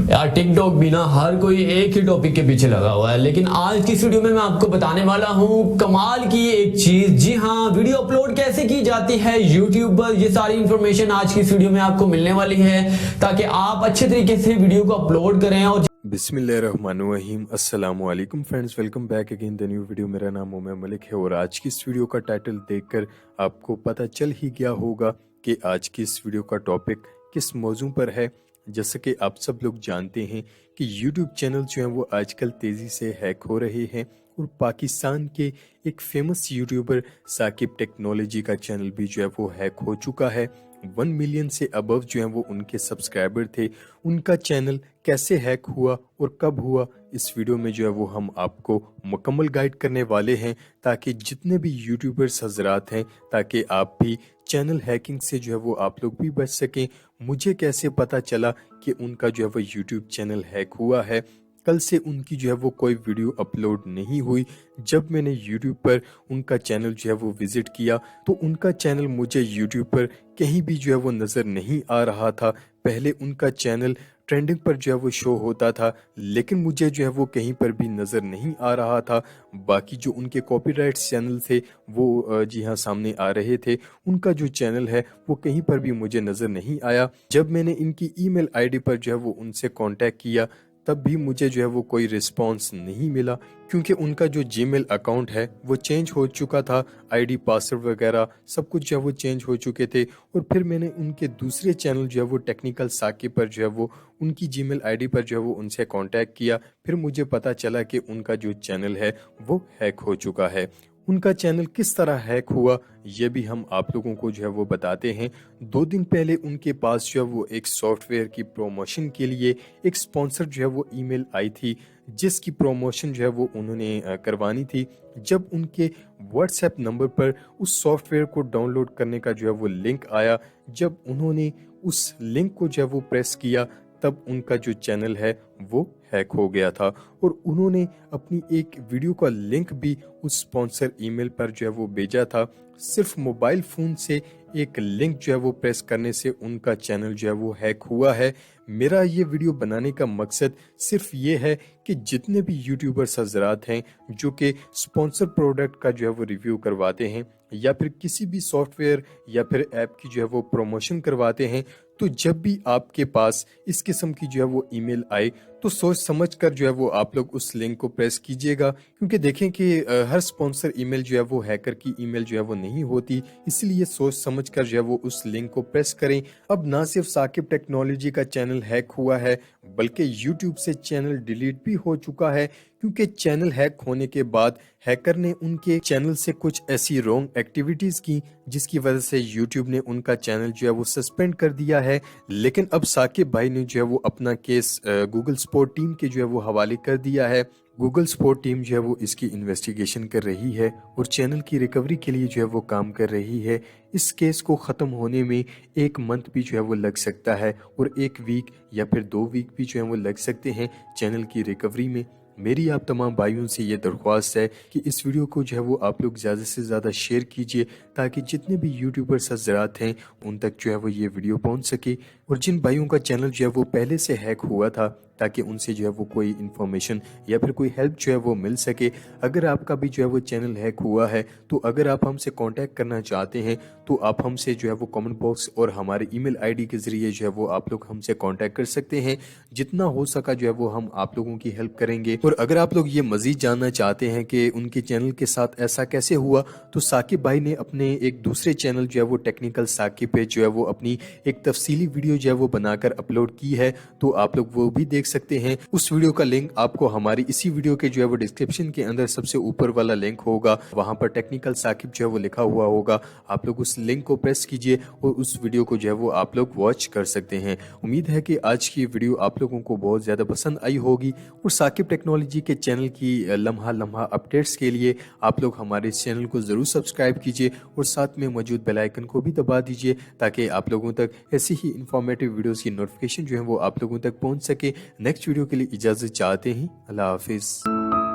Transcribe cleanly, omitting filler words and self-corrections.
यार tick tock भी ना हर कोई एक ही टॉपिक के पीछे लगा हुआ है, लेकिन आज की इस वीडियो में मैं आपको बताने वाला हूँ कमाल की एक चीज। जी हाँ, वीडियो अपलोड कैसे की जाती है यूट्यूब पर, ये सारी इंफॉर्मेशन आज की इस वीडियो में आपको मिलने वाली है ताकि आप अच्छे तरीके से वीडियो को अपलोड करें। और बिस्मिल्लाहिर्रहमानिर्रहीम, अस्सलामु अलैकुम friends, welcome back again the new video. मेरा नाम उमर मलिक है और आज की इस वीडियो का टाइटल देखकर आपको पता चल ही गया होगा कि आज की इस वीडियो का टॉपिक किस मौजू पर है। जैसे कि आप सब लोग जानते हैं कि यूट्यूब चैनल जो हैं वो आजकल तेज़ी से हैक हो रहे हैं और पाकिस्तान के एक फेमस यूट्यूबर साकिब टेक्नोलॉजी का चैनल भी जो है वो हैक हो चुका है। 1 मिलियन से अबव जो है वो उनके सब्सक्राइबर थे। उनका चैनल कैसे हैक हुआ और कब हुआ, इस वीडियो में जो है वो हम आपको मुकम्मल गाइड करने वाले हैं ताकि जितने भी यूट्यूबर्स हजरात हैं ताकि आप भी चैनल हैकिंग से जो है वो आप लोग भी बच सकें। मुझे कैसे पता चला कि उनका जो है वो यूट्यूब चैनल हैक हुआ है, कल से उनकी जो है वो कोई वीडियो अपलोड नहीं हुई। जब मैंने यूट्यूब पर उनका चैनल जो है वो विजिट किया तो उनका चैनल मुझे यूट्यूब पर कहीं भी जो है वो नज़र नहीं आ रहा था। पहले उनका चैनल ट्रेंडिंग पर जो है वो शो होता था, लेकिन मुझे जो है वो कहीं पर भी नज़र नहीं आ रहा था। बाकी जो उनके कॉपीराइट चैनल थे वो जी हाँ सामने आ रहे थे। उनका जो चैनल है वो कहीं पर भी मुझे नज़र नहीं आया। जब मैंने इनकी ईमेल आईडी पर जो है वो उनसे कांटेक्ट किया तब भी मुझे जो है वो कोई रिस्पांस नहीं मिला, क्योंकि उनका जो जीमेल अकाउंट है वो चेंज हो चुका था। आईडी पासवर्ड वगैरह सब कुछ जो है वो चेंज हो चुके थे। और फिर मैंने उनके दूसरे चैनल जो है वो टेक्निकल साकिब पर जो है वो उनकी जीमेल आईडी पर जो है वो उनसे कांटेक्ट किया। फिर मुझे पता चला कि उनका जो चैनल है वो हैक हो चुका है। उनका चैनल किस तरह हैक हुआ ये भी हम आप लोगों को जो है वो बताते हैं। 2 दिन पहले उनके पास जो है वो एक सॉफ्टवेयर की प्रमोशन के लिए एक स्पॉन्सर जो है वो ईमेल आई थी, जिसकी प्रमोशन जो है वो उन्होंने करवानी थी। जब उनके व्हाट्सएप नंबर पर उस सॉफ्टवेयर को डाउनलोड करने का जो है वो लिंक आया, जब उन्होंने उस लिंक को जो है वो प्रेस किया तब उनका जो चैनल है वो हैक हो गया था। और उन्होंने अपनी एक वीडियो का लिंक भी उस स्पॉन्सर ईमेल पर जो है वो भेजा था। सिर्फ मोबाइल फोन से एक लिंक जो है वो प्रेस करने से उनका चैनल जो है वो हैक हुआ है। मेरा ये वीडियो बनाने का मकसद सिर्फ ये है कि जितने भी यूट्यूबर्स हजरात हैं जो कि स्पॉन्सर प्रोडक्ट का जो है वो रिव्यू करवाते हैं या फिर किसी भी सॉफ्टवेयर या फिर ऐप की जो है वो प्रमोशन करवाते हैं, तो जब भी आपके पास इस किस्म की जो है वो ईमेल आए तो सोच समझ कर जो है वो आप लोग उस लिंक को प्रेस कीजिएगा, क्योंकि देखें कि हर स्पॉन्सर ईमेल जो है वो हैकर की ईमेल जो है वो नहीं होती, इसलिए सोच समझ कर जो है वो उस लिंक को प्रेस करें। अब ना सिर्फ साकिब टेक्नोलॉजी का चैनल हैक हुआ है बल्कि यूट्यूब से चैनल डिलीट भी हो चुका है, क्योंकि चैनल हैक होने के बाद हैकर ने उनके चैनल से कुछ ऐसी रॉन्ग एक्टिविटीज की जिसकी वजह से यूट्यूब ने उनका चैनल जो है वो सस्पेंड कर दिया है। लेकिन अब साकिब भाई ने जो है वो अपना केस गूगल सपोर्ट टीम के जो है वो हवाले कर दिया है। गूगल सपोर्ट टीम जो है वो इसकी इन्वेस्टिगेशन कर रही है और चैनल की रिकवरी के लिए जो है वो काम कर रही है। इस केस को ख़त्म होने में 1 मंथ भी जो है वो लग सकता है और 1 वीक या फिर 2 वीक भी जो है वो लग सकते हैं चैनल की रिकवरी में। मेरी आप तमाम भाइयों से ये दरख्वास्त है कि इस वीडियो को जो है वो आप लोग ज़्यादा से ज़्यादा शेयर कीजिए ताकि जितने भी यूट्यूबर्स हजरात हैं उन तक जो है वो ये वीडियो पहुंच सके। और जिन भाइयों का चैनल जो है वो पहले से हैक हुआ था ताकि उनसे जो है वो कोई इन्फॉर्मेशन या फिर कोई हेल्प जो है वो मिल सके। अगर आपका भी जो है वो चैनल हैक हुआ है तो अगर आप हमसे कांटेक्ट करना चाहते हैं तो आप हमसे जो है वो कमेंट बॉक्स और हमारे ईमेल आईडी के जरिए जो है वो आप लोग हमसे कांटेक्ट कर सकते हैं। जितना हो सका जो है वो हम आप लोगों की हेल्प करेंगे। और अगर आप लोग ये मजीद जानना चाहते हैं कि उनके चैनल के साथ ऐसा कैसे हुआ, तो साकिब भाई ने अपने एक दूसरे चैनल जो है वो टेक्निकल साकिब पे जो है वो अपनी एक तफसीली वीडियो जो है वो बनाकर अपलोड की है, तो आप लोग वो भी देख सकते हैं। उस वीडियो का लिंक आपको हमारी इसी वीडियो के जो है वो डिस्क्रिप्शन के अंदर सबसे ऊपर वाला लिंक होगा, वहां पर टेक्निकल साकिब जो है वो लिखा हुआ होगा। आप लोग उस लिंक को प्रेस कीजिए और उस वीडियो को जो है वो आप लोग वॉच कर सकते हैं। उम्मीद है कि आज की वीडियो आप लोगों को बहुत ज्यादा पसंद आई होगी। और साकिब टेक्नोलॉजी के चैनल की लम्हा लम्हा अपडेट्स के लिए आप लोग हमारे इस चैनल को जरूर सब्सक्राइब कीजिए और साथ में मौजूद बेल आइकन को भी दबा दीजिए ताकि आप लोगों तक ऐसी ही इंफॉर्मेटिव वीडियोस की नोटिफिकेशन जो है वो आप लोगों तक पहुंच सके। नेक्स्ट वीडियो के लिए इजाजत चाहते हैं। अल्लाह हाफिज।